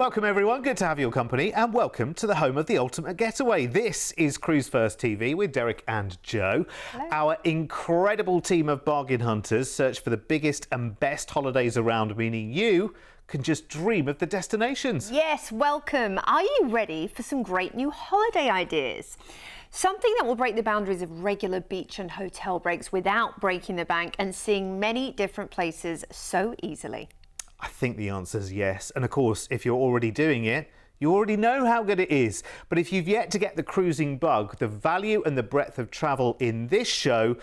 Welcome everyone, good to have your company and welcome to the home of the ultimate getaway. This is Cruise1st TV with Derek and Joe. Hello. Our incredible team of bargain hunters search for the biggest and best holidays around, meaning you can just dream of the destinations. Yes, welcome. Are you ready for some great new holiday ideas? Something that will break the boundaries of regular beach and hotel breaks without breaking the bank and seeing many different places so easily. I think the answer is yes. And of course, if you're already doing it, you already know how good it is. But if you've yet to get the cruising bug, the value and the breadth of travel in this show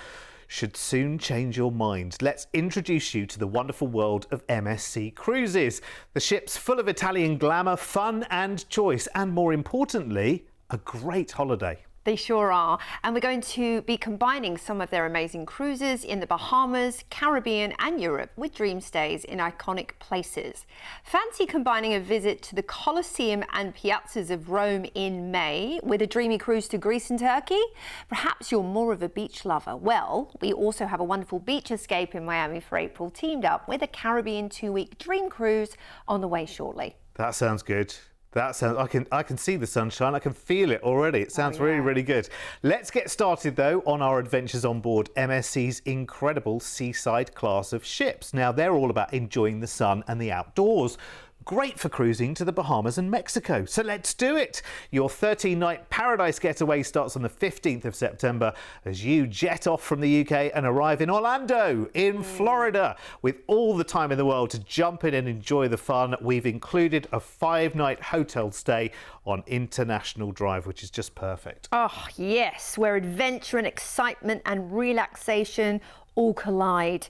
should soon change your mind. Let's introduce you to the wonderful world of MSC Cruises. The ship's full of Italian glamour, fun and choice, and more importantly, a great holiday. They sure are. And we're going to be combining some of their amazing cruises in the Bahamas, Caribbean and Europe with dream stays in iconic places. Fancy combining a visit to the Colosseum and piazzas of Rome in May with a dreamy cruise to Greece and Turkey? Perhaps you're more of a beach lover. Well, we also have a wonderful beach escape in Miami for April, teamed up with a Caribbean 2-week dream cruise on the way shortly. That sounds good. That sounds, I can see the sunshine, I can feel it already. It sounds really good. Let's get started though on our adventures on board MSC's incredible seaside class of ships. Now they're all about enjoying the sun and the outdoors. Great for cruising to the Bahamas and Mexico. So let's do it. Your 13-night paradise getaway starts on the 15th of September as you jet off from the UK and arrive in Orlando in Florida. With all the time in the world to jump in and enjoy the fun, we've included a 5-night hotel stay on International Drive, which is just perfect. Oh, yes, where adventure and excitement and relaxation all collide.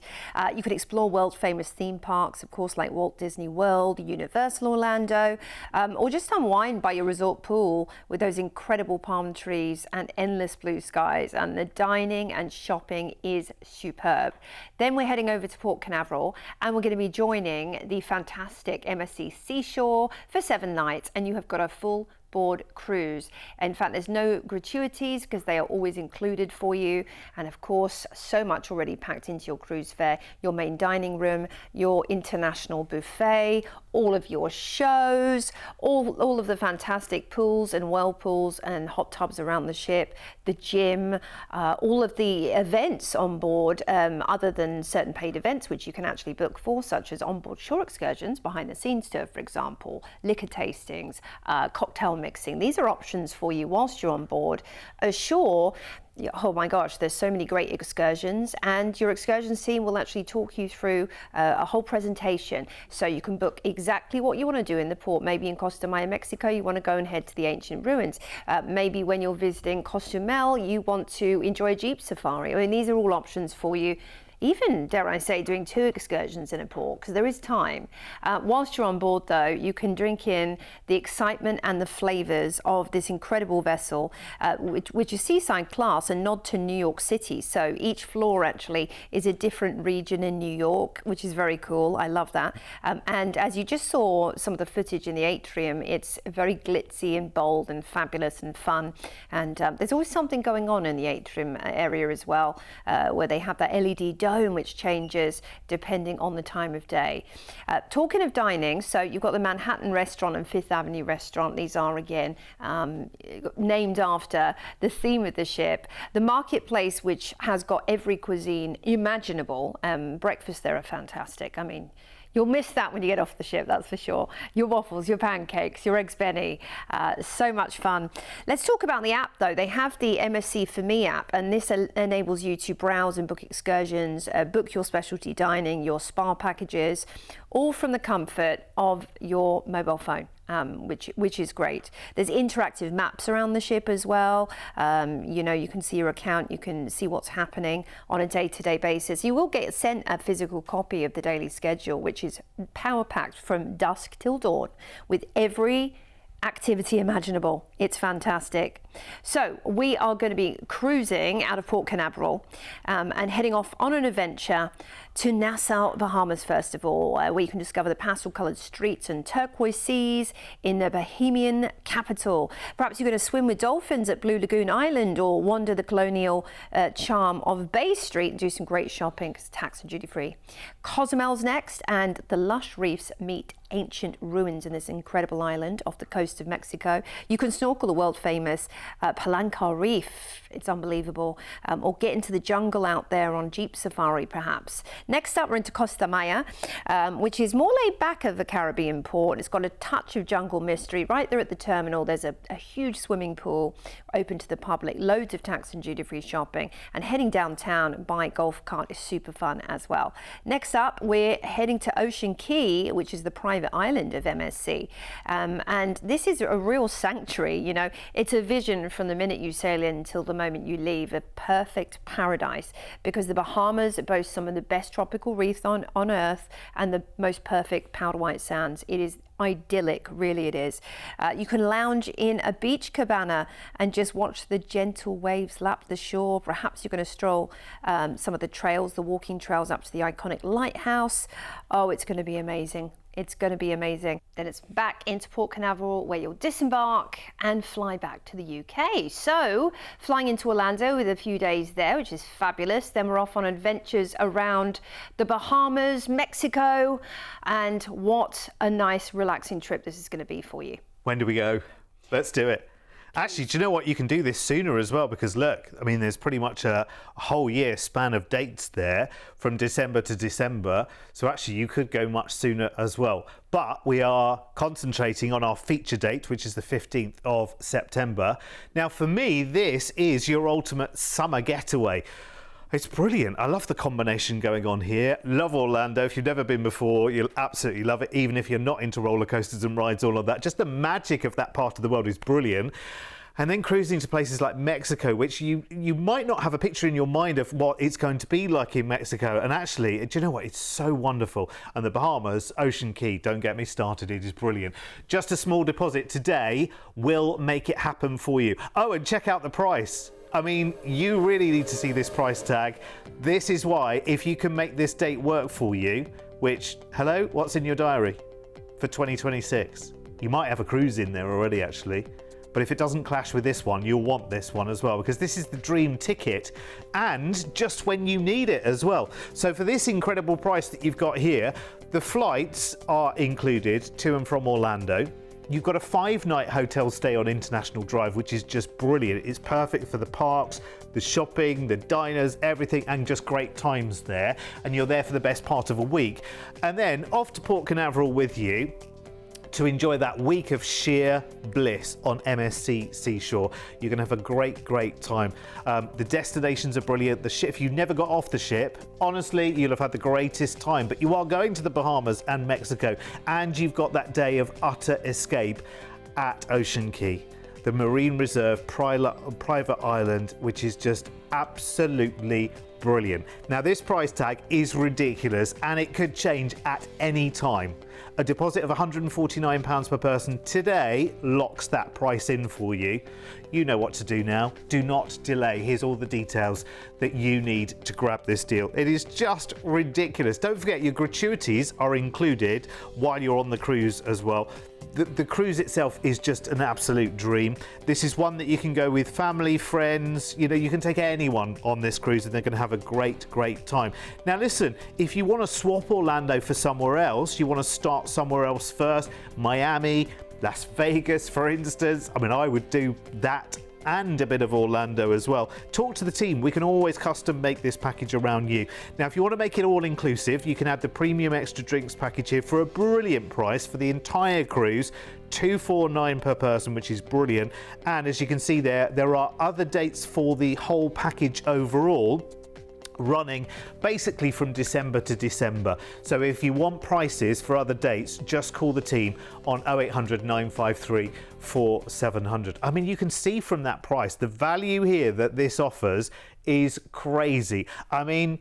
You could explore world-famous theme parks, of course, like Walt Disney World, Universal Orlando, or just unwind by your resort pool with those incredible palm trees and endless blue skies. And the dining and shopping is superb. Then we're heading over to Port Canaveral and we're going to be joining the fantastic MSC Seashore for 7 nights, and you have got a full board cruise. In fact, there's no gratuities because they are always included for you, and of course so much already packed into your cruise fare. Your main dining room, your international buffet, all of your shows, all of the fantastic pools and whirlpools and hot tubs around the ship, the gym, all of the events on board, other than certain paid events which you can actually book for, such as onboard shore excursions, behind the scenes tour for example, liquor tastings, cocktail mixing. These are options for you whilst you're on board. Ashore, oh my gosh, there's so many great excursions, and your excursions team will actually talk you through a whole presentation, so you can book exactly what you want to do in the port. Maybe in Costa Maya, Mexico, you want to go and head to the ancient ruins. Maybe when you're visiting Cozumel, you want to enjoy a jeep safari. I mean, these are all options for you. Even, dare I say, doing 2 excursions in a port, because there is time. Whilst you're on board, though, you can drink in the excitement and the flavours of this incredible vessel, which is seaside class, a nod to New York City. So each floor actually is a different region in New York, which is very cool. I love that. And as you just saw some of the footage in the atrium, it's very glitzy and bold and fabulous and fun. And there's always something going on in the atrium area as well, where they have that LED dome which changes depending on the time of day. Talking of dining, so you've got the Manhattan Restaurant and Fifth Avenue Restaurant. These are again named after the theme of the ship. The Marketplace, which has got every cuisine imaginable. Breakfast there are fantastic. I mean, you'll miss that when you get off the ship, that's for sure. Your waffles, your pancakes, your eggs Benny, so much fun. Let's talk about the app though. They have the MSC For Me app, and this enables you to browse and book excursions, book your specialty dining, your spa packages, all from the comfort of your mobile phone. Which is great. There's interactive maps around the ship as well. You know, you can see your account, you can see what's happening on a day-to-day basis. You will get sent a physical copy of the daily schedule, which is power-packed from dusk till dawn with every activity imaginable. It's fantastic. So we are going to be cruising out of Port Canaveral and heading off on an adventure to Nassau, Bahamas, first of all, where you can discover the pastel-coloured streets and turquoise seas in the Bahamian capital. Perhaps you're going to swim with dolphins at Blue Lagoon Island, or wander the colonial charm of Bay Street and do some great shopping because tax and duty-free. Cozumel's next, and the lush reefs meet ancient ruins in this incredible island off the coast of Mexico. You can snorkel the world famous Palancar Reef. It's unbelievable. Or get into the jungle out there on Jeep Safari, perhaps. Next up, we're into Costa Maya, which is more laid back of a Caribbean port. It's got a touch of jungle mystery. Right there at the terminal, there's a huge swimming pool open to the public, loads of tax and duty-free shopping, and heading downtown by golf cart is super fun as well. Next up, we're heading to Ocean Key, which is the private island of MSC. And this is a real sanctuary, you know. It's a vision from the minute you sail in until the moment you leave, a perfect paradise, because the Bahamas boast some of the best tropical reefs on Earth and the most perfect powder white sands. It is idyllic, really it is. You can lounge in a beach cabana and just watch the gentle waves lap the shore. Perhaps you're going to stroll some of the trails, the walking trails up to the iconic lighthouse. Oh, it's going to be amazing. It's going to be amazing. Then it's back into Port Canaveral, where you'll disembark and fly back to the UK. So flying into Orlando with a few days there, which is fabulous. Then we're off on adventures around the Bahamas, Mexico, and what a nice relaxing trip this is going to be for you. When do we go? Let's do it. Actually, do you know what? You can do this sooner as well, because look, I mean, there's pretty much a whole year span of dates there from December to December. So actually you could go much sooner as well. But we are concentrating on our feature date, which is the 15th of September. Now, for me, this is your ultimate summer getaway. It's brilliant. I love the combination going on here. Love Orlando. If you've never been before, you'll absolutely love it, even if you're not into roller coasters and rides, all of that. Just the magic of that part of the world is brilliant. And then cruising to places like Mexico, which you might not have a picture in your mind of what it's going to be like in Mexico. And actually, do you know what? It's so wonderful. And the Bahamas, Ocean Key, don't get me started. It is brilliant. Just a small deposit today will make it happen for you. Oh, and check out the price. I mean, you really need to see this price tag. This is why, if you can make this date work for you, which, hello, what's in your diary for 2026? You might have a cruise in there already, actually. But if it doesn't clash with this one, you'll want this one as well, because this is the dream ticket, and just when you need it as well. So for this incredible price that you've got here, the flights are included to and from Orlando. You've got a 5-night hotel stay on International Drive, which is just brilliant. It's perfect for the parks, the shopping, the diners, everything, and just great times there. And you're there for the best part of a week. And then off to Port Canaveral with you to enjoy that week of sheer bliss on MSC Seashore. You're going to have a great time. The destinations are brilliant. If you never got off the ship, honestly, you'll have had the greatest time. But you are going to the Bahamas and Mexico, and you've got that day of utter escape at Ocean Key, the Marine Reserve private island, which is just absolutely brilliant. Now, this price tag is ridiculous, and it could change at any time. A deposit of £149 per person today locks that price in for you. You know what to do now. Do not delay. Here's all the details that you need to grab this deal. It is just ridiculous. Don't forget, your gratuities are included while you're on the cruise as well. The cruise itself is just an absolute dream. This is one that you can go with family, friends, you know, you can take anyone on this cruise and they're going to have a great time. Now listen, if you want to swap Orlando for somewhere else, you want to start somewhere else first, Miami, Las Vegas, for instance, I mean, I would do that and a bit of Orlando as well. Talk to the team. We can always custom make this package around you. Now, if you want to make it all inclusive, you can add the premium extra drinks package here for a brilliant price for the entire cruise, $249 per person, which is brilliant. And as you can see there are other dates for the whole package overall, running basically from December to December. So if you want prices for other dates, just call the team on 0800 953 4700. I mean, you can see from that price, the value here that this offers is crazy. I mean,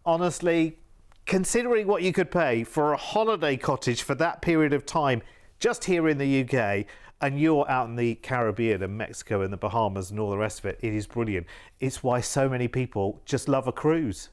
honestly, considering what you could pay for a holiday cottage for that period of time just here in the UK, and you're out in the Caribbean and Mexico and the Bahamas and all the rest of it, it is brilliant. It's why so many people just love a cruise.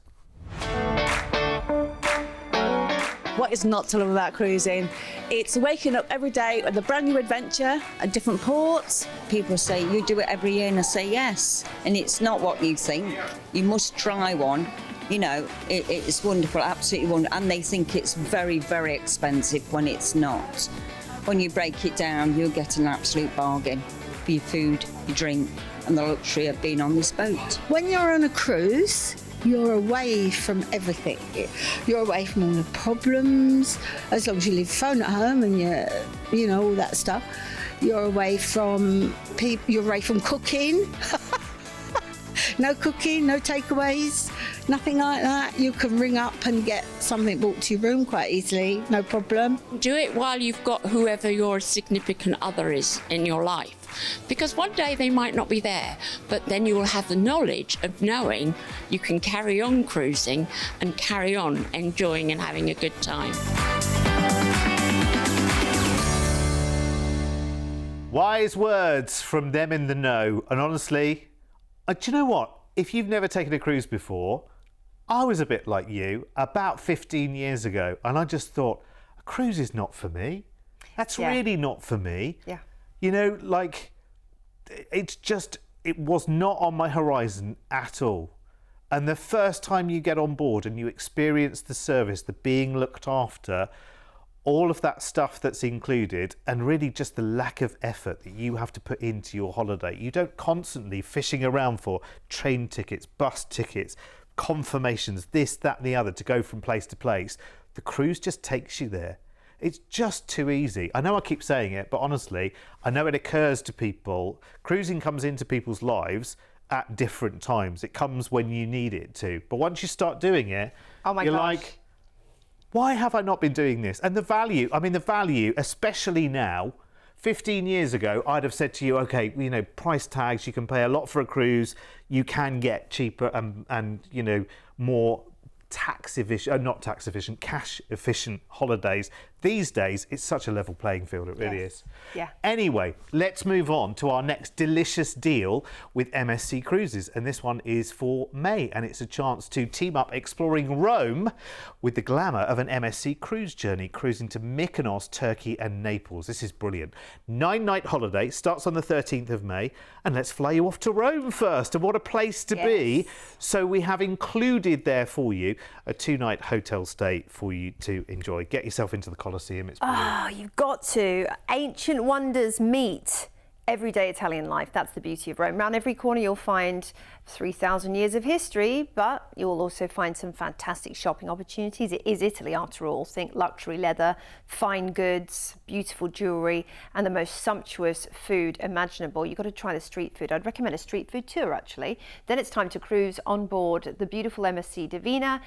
What is not to love about cruising? It's waking up every day with a brand new adventure at different ports. People say, you do it every year, and I say yes. And it's not what you think. You must try one You know, it's wonderful, absolutely wonderful. And they think it's very, very expensive when it's not. When you break it down, you'll get an absolute bargain for your food, your drink, and the luxury of being on this boat. When you're on a cruise, you're away from everything. You're away from all the problems, as long as you leave your phone at home and you know, all that stuff. You're away from people, you're away from cooking. No cooking, no takeaways, nothing like that. You can ring up and get something brought to your room quite easily, no problem. Do it while you've got whoever your significant other is in your life. Because one day they might not be there, but then you will have the knowledge of knowing you can carry on cruising and carry on enjoying and having a good time. Wise words from them in the know. And honestly, do you know what? If you've never taken a cruise before, I was a bit like you about 15 years ago, and I just thought, a cruise is not for me. That's really not for me. Yeah. You know, like, it was not on my horizon at all. And the first time you get on board and you experience the service, the being looked after, all of that stuff that's included, and really just the lack of effort that you have to put into your holiday. You don't constantly fishing around for train tickets, bus tickets, confirmations, this, that and the other to go from place to place. The cruise just takes you there. It's just too easy. I know I keep saying it, but honestly, I know it occurs to people. Cruising comes into people's lives at different times. It comes when you need it to. But once you start doing it, you're like, why have I not been doing this? And the value, especially now, 15 years ago, I'd have said to you, okay, you know, price tags, you can pay a lot for a cruise, you can get cheaper and you know, more cash efficient holidays. These days, it's such a level playing field, it really is. Yeah. Anyway, let's move on to our next delicious deal with MSC Cruises. And this one is for May, and it's a chance to team up exploring Rome with the glamour of an MSC cruise journey, cruising to Mykonos, Turkey and Naples. This is brilliant. 9-night holiday, starts on the 13th of May, and let's fly you off to Rome first. And what a place to be. So we have included there for you a 2-night hotel stay for you to enjoy. Get yourself into the Colosseum. It's brilliant. Oh, you've got to. Ancient wonders meet everyday Italian life. That's the beauty of Rome. Around every corner you'll find 3,000 years of history, but you'll also find some fantastic shopping opportunities. It is Italy after all. Think luxury leather, fine goods, beautiful jewellery and the most sumptuous food imaginable. You've got to try the street food. I'd recommend a street food tour actually. Then it's time to cruise on board the beautiful MSC Divina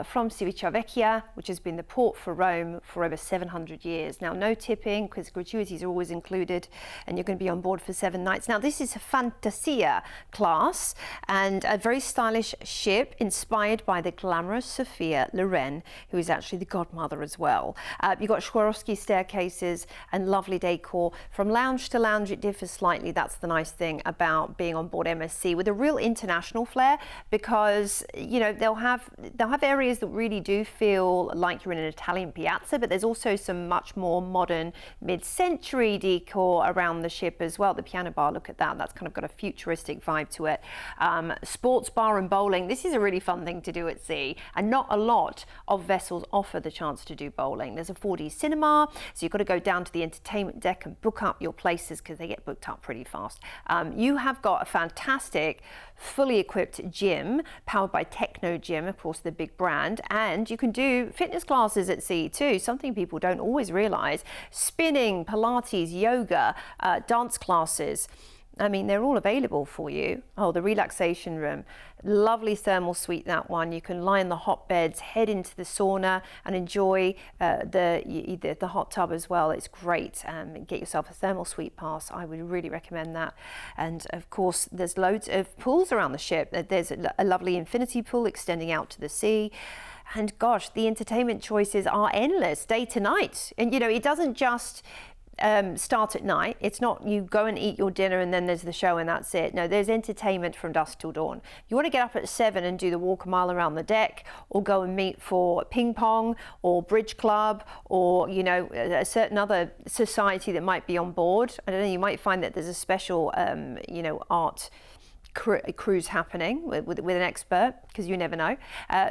from Civitavecchia, which has been the port for Rome for over 700 years. Now no tipping because gratuities are always included, and you're going to be on board for 7 nights. Now this is a Fantasia class and a very stylish ship inspired by the glamorous Sophia Loren, who is actually the godmother as well. You've got Swarovski staircases and lovely decor. From lounge to lounge it differs slightly. That's the nice thing about being on board MSC, with a real international flair, because you know they'll have areas that really do feel like you're in an Italian piazza, but there's also some much more modern mid-century decor around the ship as well. The piano bar, look at that, that's kind of got a futuristic vibe to it. Sports bar and bowling, this is a really fun thing to do at sea, and not a lot of vessels offer the chance to do bowling. There's a 4D cinema, so you've got to go down to the entertainment deck and book up your places because they get booked up pretty fast. You have got a fantastic fully equipped gym powered by Techno Gym, of course the big brand, and you can do fitness classes at sea too, something people don't always realize. Spinning, Pilates, yoga, dance classes. I mean, they're all available for you. Oh, the relaxation room, lovely thermal suite, that one. You can lie in the hot beds, head into the sauna and enjoy the hot tub as well. It's great. Get yourself a thermal suite pass. I would really recommend that. And of course, there's loads of pools around the ship. There's a lovely infinity pool extending out to the sea. And gosh, the entertainment choices are endless, day to night. And you know, it doesn't just start at night. It's not you go and eat your dinner and then there's the show and that's it. No, there's entertainment from dusk till dawn. You want to get up at 7 and do the walk a mile around the deck, or go and meet for ping pong or bridge club, or you know, a certain other society that might be on board. I don't know, you might find that there's a special you know, art cruise happening with an expert, because you never know,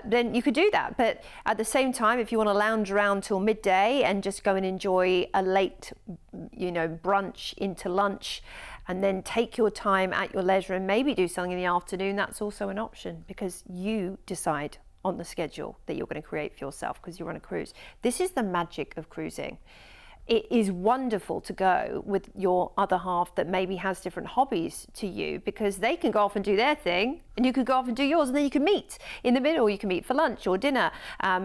then you could do that. But at the same time, if you want to lounge around till midday and just go and enjoy a late, brunch into lunch, and then take your time at your leisure and maybe do something in the afternoon, that's also an option, because you decide on the schedule that you're going to create for yourself because you're on a cruise. This is the magic of cruising. It is wonderful to go with your other half that maybe has different hobbies to you, because they can go off and do their thing and you could go off and do yours, and then you can meet in the middle. You can meet for lunch or dinner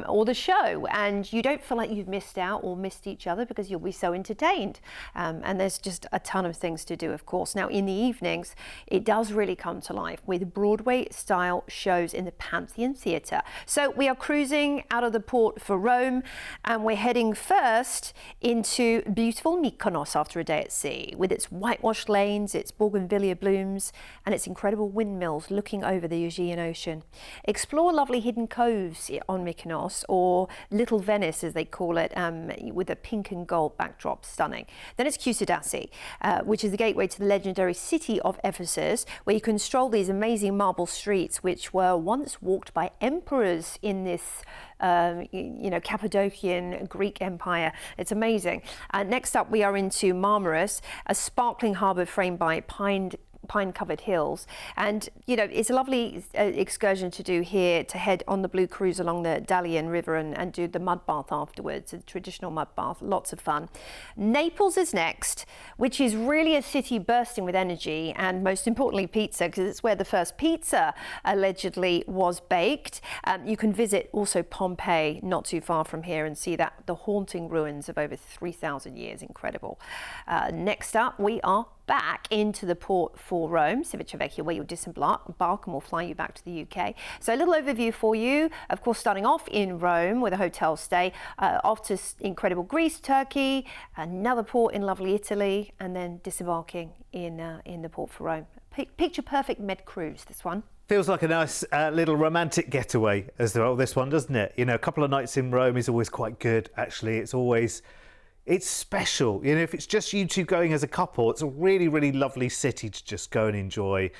or the show, and you don't feel like you've missed out or missed each other because you'll be so entertained. And there's just a ton of things to do, of course. Now, in the evenings, it does really come to life with Broadway-style shows in the Pantheon Theatre. So we are cruising out of the port for Rome, and we're heading first into beautiful Mykonos after a day at sea, with its whitewashed lanes, its bougainvillea blooms, and its incredible windmills looking over the Aegean Ocean. Explore lovely hidden coves on Mykonos, or Little Venice as they call it, with a pink and gold backdrop, stunning. Then it's Kusadasi, which is the gateway to the legendary city of Ephesus, where you can stroll these amazing marble streets which were once walked by emperors in this Cappadocian Greek Empire. It's amazing. Next up, we are into Marmaris, a sparkling harbour framed by pine-covered hills, and it's a lovely excursion to do here, to head on the Blue Cruise along the Dalian River and do the mud bath afterwards, a traditional mud bath, lots of fun. Naples is next, which is really a city bursting with energy, and most importantly pizza, because it's where the first pizza allegedly was baked. You can visit also Pompeii, not too far from here, and see the haunting ruins of over 3,000 years. Incredible. Next up, we are back into the port for Rome, Civitavecchia, where you'll disembark and we'll fly you back to the UK. So a little overview for you, of course, starting off in Rome with a hotel stay, off to incredible Greece, Turkey, another port in lovely Italy, and then disembarking in the port for Rome. Picture perfect med cruise, this one. Feels like a nice little romantic getaway as well, this one, doesn't it? A couple of nights in Rome is always quite good, actually. It's special. If it's just you two going as a couple, it's a really, really lovely city to just go and enjoy,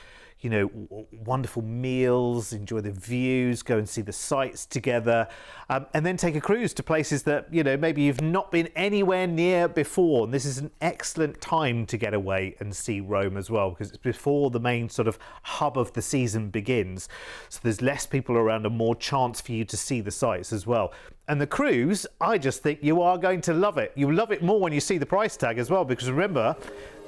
wonderful meals, enjoy the views, go and see the sights together, and then take a cruise to places that, maybe you've not been anywhere near before. And this is an excellent time to get away and see Rome as well, because it's before the main sort of hub of the season begins. So there's less people around and more chance for you to see the sights as well. And the cruise, I just think you are going to love it. You'll love it more when you see the price tag as well, because remember,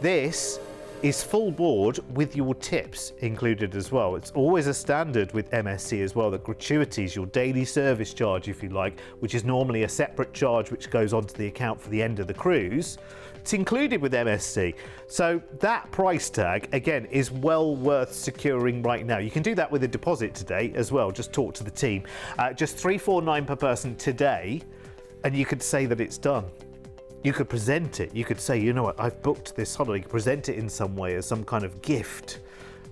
this is full board with your tips included as well. It's always a standard with MSC as well that gratuities, your daily service charge, if you like, which is normally a separate charge which goes onto the account for the end of the cruise, it's included with MSC. So that price tag, again, is well worth securing right now. You can do that with a deposit today as well. Just talk to the team. Just $349 per person today, and you could say that it's done. You could present it. You could say, you know what, I've booked this holiday. You could present it in some way as some kind of gift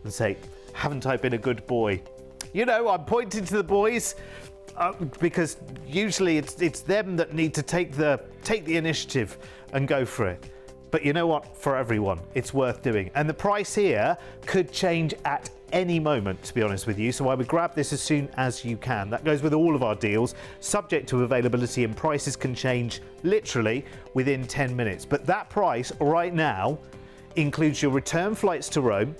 and say, haven't I been a good boy? I'm pointing to the boys because usually it's them that need to take the initiative and go for it. But you know what? For everyone, it's worth doing. And the price here could change at any moment, to be honest with you. So I would grab this as soon as you can. That goes with all of our deals, subject to availability, and prices can change literally within 10 minutes. But that price right now includes your return flights to Rome,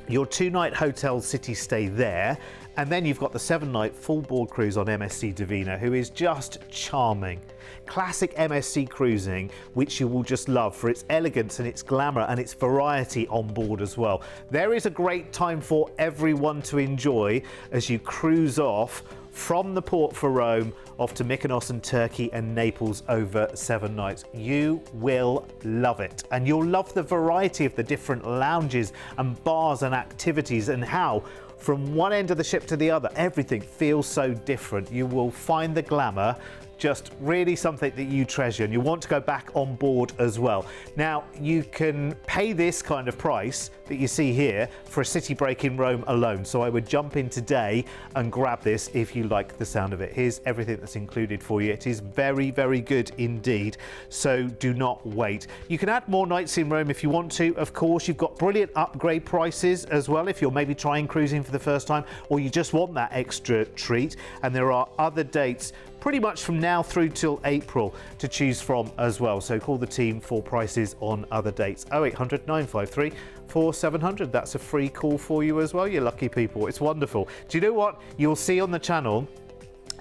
your 2-night hotel city stay there, and then you've got the 7-night full board cruise on MSC Divina, who is just charming. Classic MSC cruising, which you will just love for its elegance and its glamour and its variety on board as well. There is a great time for everyone to enjoy as you cruise off from the port for Rome off to Mykonos and Turkey and Naples over 7 nights. You will love it, and you'll love the variety of the different lounges and bars and activities, and how from one end of the ship to the other everything feels so different. You will find the glamour just really something that you treasure and you want to go back on board as well. Now, you can pay this kind of price that you see here for a city break in Rome alone. So I would jump in today and grab this if you like the sound of it. Here's everything that's included for you. It is very, very good indeed. So do not wait. You can add more nights in Rome if you want to. Of course, you've got brilliant upgrade prices as well if you're maybe trying cruising for the first time or you just want that extra treat. And there are other dates pretty much from now through till April to choose from as well. So call the team for prices on other dates. 0800 953 4700. That's a free call for you as well, you lucky people. It's wonderful. Do you know what? You'll see on the channel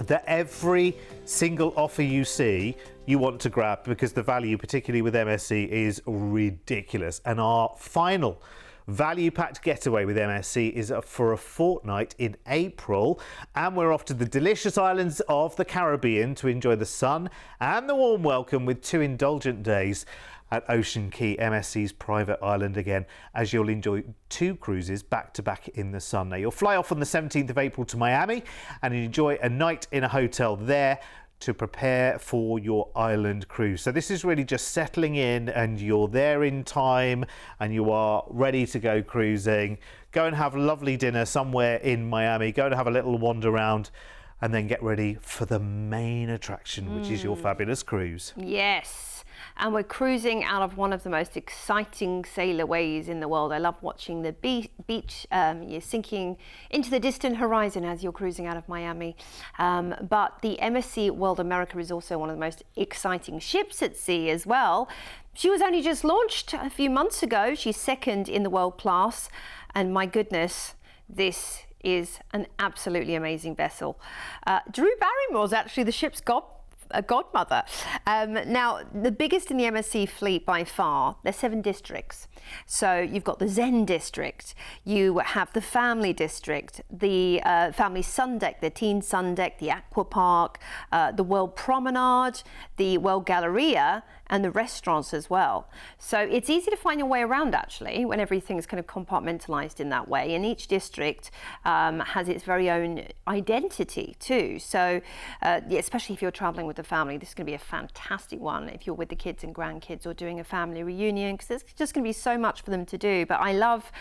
that every single offer you see you want to grab because the value, particularly with MSC, is ridiculous. And our final value-packed getaway with MSC is for a fortnight in April, and we're off to the delicious islands of the Caribbean to enjoy the sun and the warm welcome with 2 indulgent days at Ocean Key, MSC's private island again, as you'll enjoy 2 cruises back-to-back in the sun. Now, you'll fly off on the 17th of April to Miami and enjoy a night in a hotel there to prepare for your island cruise. So this is really just settling in and you're there in time and you are ready to go cruising. Go and have lovely dinner somewhere in Miami. Go and have a little wander around and then get ready for the main attraction, which is your fabulous cruise. Yes. And we're cruising out of one of the most exciting sailorways in the world. I love watching the beach. You're sinking into the distant horizon as you're cruising out of Miami. But the MSC World America is also one of the most exciting ships at sea as well. She was only just launched a few months ago. She's second in the world class. And my goodness, this is an absolutely amazing vessel. Drew Barrymore's actually the ship's godmother. Now, the biggest in the MSC fleet by far, there's 7 districts. So you've got the Zen district, you have the family district, the family sun deck, the teen sun deck, the aqua park, the World Promenade, the World Galleria, and the restaurants as well. So it's easy to find your way around actually when everything's kind of compartmentalized in that way, and each district has its very own identity too. So especially if you're traveling with the family, this is going to be a fantastic one if you're with the kids and grandkids or doing a family reunion, because there's just going to be so much for them to do. But I love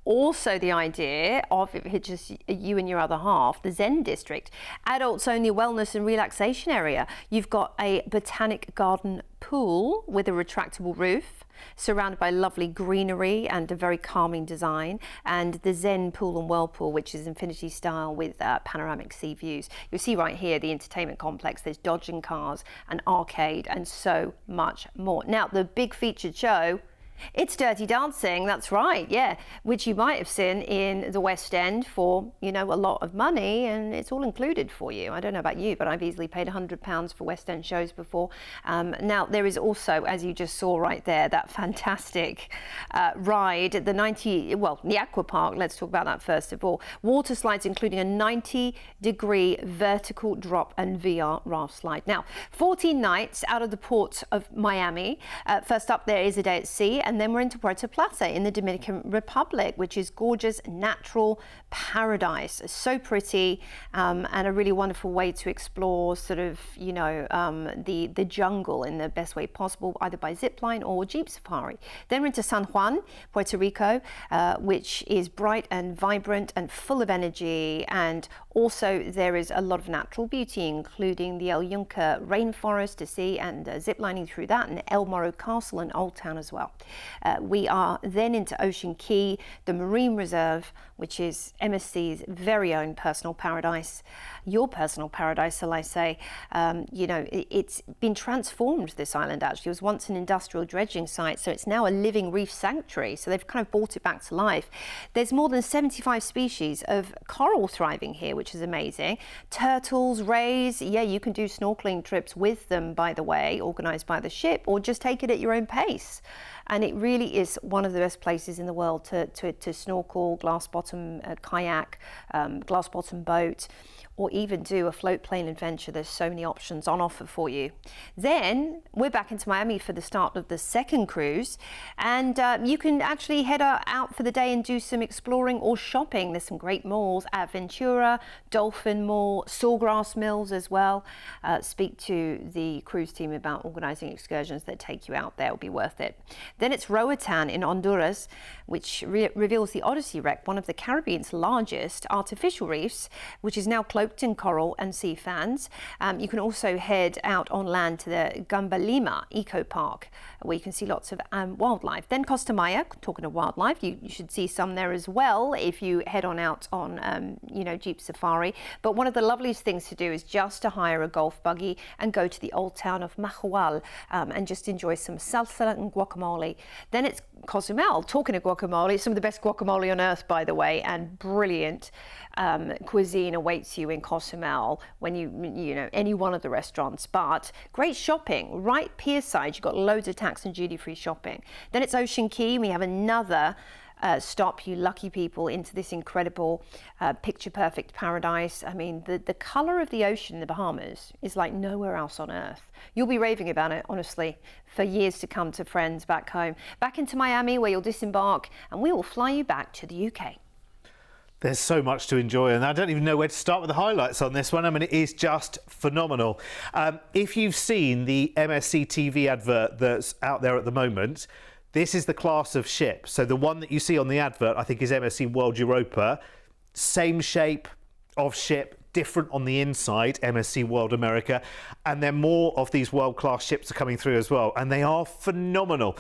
also the idea of, if it's just you and your other half, the Zen district, adults only wellness and relaxation area. You've got a botanic garden pool with a retractable roof, surrounded by lovely greenery and a very calming design, and the Zen pool and whirlpool, which is infinity style with panoramic sea views. You'll see right here the entertainment complex. There's dodging cars, an arcade, and so much more. Now, the big featured show, it's Dirty Dancing, that's right, yeah, which you might have seen in the West End for, you know, a lot of money, and it's all included for you. I don't know about you, but I've easily paid £100 for West End shows before. Now, there is also, as you just saw right there, that fantastic ride, the aqua park. Let's talk about that first of all. Water slides, including a 90-degree vertical drop and VR raft slide. Now, 14 nights out of the port of Miami. First up there is a day at sea, and then we're into Puerto Plata in the Dominican Republic, which is gorgeous, natural paradise. So pretty, and a really wonderful way to explore sort of, you know, the jungle in the best way possible, either by zipline or jeep safari. Then we're into San Juan, Puerto Rico, which is bright and vibrant and full of energy, and also there is a lot of natural beauty, including the El Yunque rainforest to see, and ziplining through that, and El Morro Castle and Old Town as well. We are then into Ocean Key, the Marine Reserve, which is MSC's very own personal paradise. Your personal paradise, shall I say. You know, it's been transformed, this island actually. It was once an industrial dredging site, so it's now a living reef sanctuary. So they've kind of brought it back to life. There's more than 75 species of coral thriving here, which is amazing. Turtles, rays, yeah, you can do snorkeling trips with them, by the way, organised by the ship, or just take it at your own pace. And it really is one of the best places in the world to snorkel, glass bottom bottom kayak, glass bottom boat, or even do a float plane adventure. There's so many options on offer for you. Then we're back into Miami for the start of the second cruise, and you can actually head out for the day and do some exploring or shopping. There's some great malls at Ventura, Dolphin Mall, Sawgrass Mills as well. Speak to the cruise team about organising excursions that take you out there. It'll be worth it. Then it's Roatan in Honduras, which reveals the Odyssey wreck, one of the Caribbean's largest artificial reefs, which is now closed in coral and sea fans. You can also head out on land to the Gambalima Eco Park, where you can see lots of wildlife. Then Costa Maya, talking of wildlife, you should see some there as well if you head on out on Jeep Safari. But one of the loveliest things to do is just to hire a golf buggy and go to the old town of Majual and just enjoy some salsa and guacamole. Then it's Cozumel. Talking of guacamole, some of the best guacamole on earth, by the way, and brilliant cuisine awaits you in Cozumel when you any one of the restaurants. But great shopping right pierside. You've got loads of tax and duty-free shopping. Then it's Ocean Key. We have another stop, you lucky people, into this incredible picture-perfect paradise. I mean, the colour of the ocean in the Bahamas is like nowhere else on earth. You'll be raving about it, honestly, for years to come, to friends back home. Back into Miami, where you'll disembark, and we will fly you back to the UK. There's so much to enjoy, and I don't even know where to start with the highlights on this one. I mean, it is just phenomenal. If you've seen the MSC TV advert that's out there at the moment, this is the class of ship. So the one that you see on the advert, I think, is MSC World Europa. Same shape of ship, different on the inside, MSC World America. And then more of these world-class ships are coming through as well, and they are phenomenal.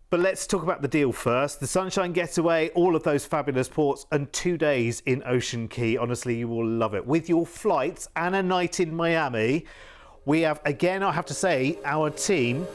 But let's talk about the deal first. The Sunshine Getaway, all of those fabulous ports, and 2 days in Ocean Key. Honestly, you will love it. With your flights and a night in Miami, we have, again, I have to say, our team,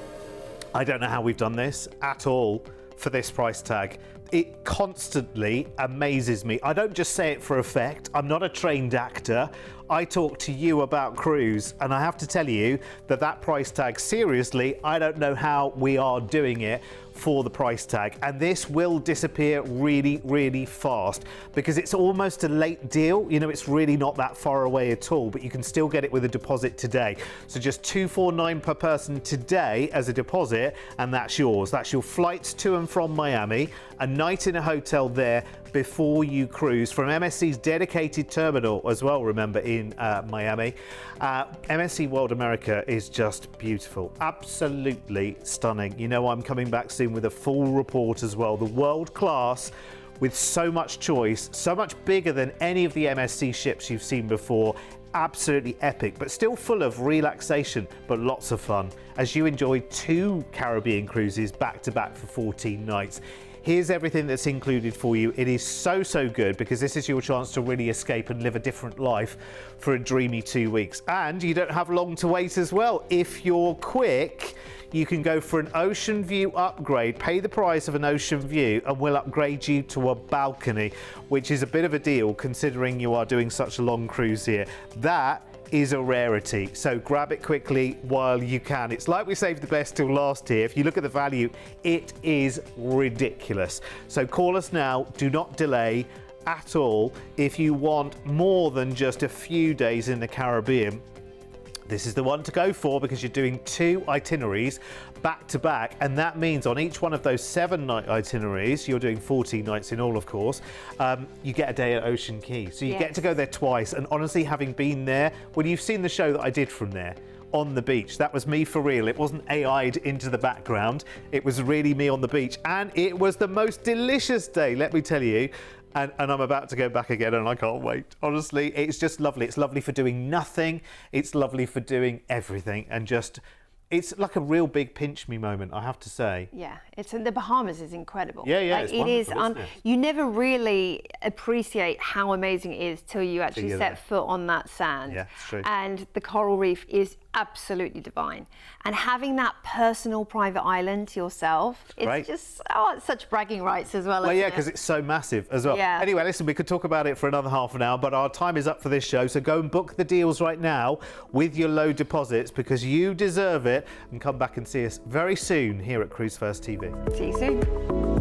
I don't know how we've done this at all for this price tag. It constantly amazes me. I don't just say it for effect. I'm not a trained actor. I talk to you about cruise, and I have to tell you that price tag, seriously, I don't know how we are doing it for the price tag, and this will disappear really, really fast because it's almost a late deal. You know, it's really not that far away at all, but you can still get it with a deposit today. So just $249 per person today as a deposit, and that's yours. That's your flights to and from Miami, a night in a hotel there before you cruise from MSC's dedicated terminal as well, remember, in Miami. MSC World America is just beautiful, absolutely stunning. You know, I'm coming back soon with a full report as well. The world class, with so much choice, so much bigger than any of the MSC ships you've seen before. Absolutely epic, but still full of relaxation, but lots of fun as you enjoy 2 Caribbean cruises back to back for 14 nights. Here's everything that's included for you. It is so, so good because this is your chance to really escape and live a different life for a dreamy 2 weeks. And you don't have long to wait as well. If you're quick, you can go for an ocean view upgrade, pay the price of an ocean view, and we'll upgrade you to a balcony, which is a bit of a deal considering you are doing such a long cruise here. That is a rarity, so grab it quickly while you can. It's like we saved the best till last here. If you look at the value, it is ridiculous. So call us now, do not delay at all. If you want more than just a few days in the Caribbean, this is the one to go for because you're doing 2 itineraries back to back, and that means on each one of those 7-night itineraries, you're doing 14 nights in all, of course, you get a day at Ocean Key. So you get to go there twice, and honestly, having been there, when you've seen the show that I did from there, on the beach, that was me for real. It wasn't AI'd into the background. It was really me on the beach, and it was the most delicious day, let me tell you. And I'm about to go back again, and I can't wait. Honestly, it's just lovely. It's lovely for doing nothing. It's lovely for doing everything, and just, it's like a real big pinch me moment, I have to say. Yeah, the Bahamas is incredible. Yeah, like, it's wonderful, isn't it? You never really appreciate how amazing it is till you actually set foot on that sand. Yeah, it's true. And the coral reef is absolutely divine. And having that personal private island to yourself, it's just, it's such bragging rights as well. Well, yeah, because it's so massive as well. Yeah. Anyway, listen, we could talk about it for another half an hour, but our time is up for this show. So go and book the deals right now with your low deposits because you deserve it. And come back and see us very soon here at Cruise1st TV. See you soon.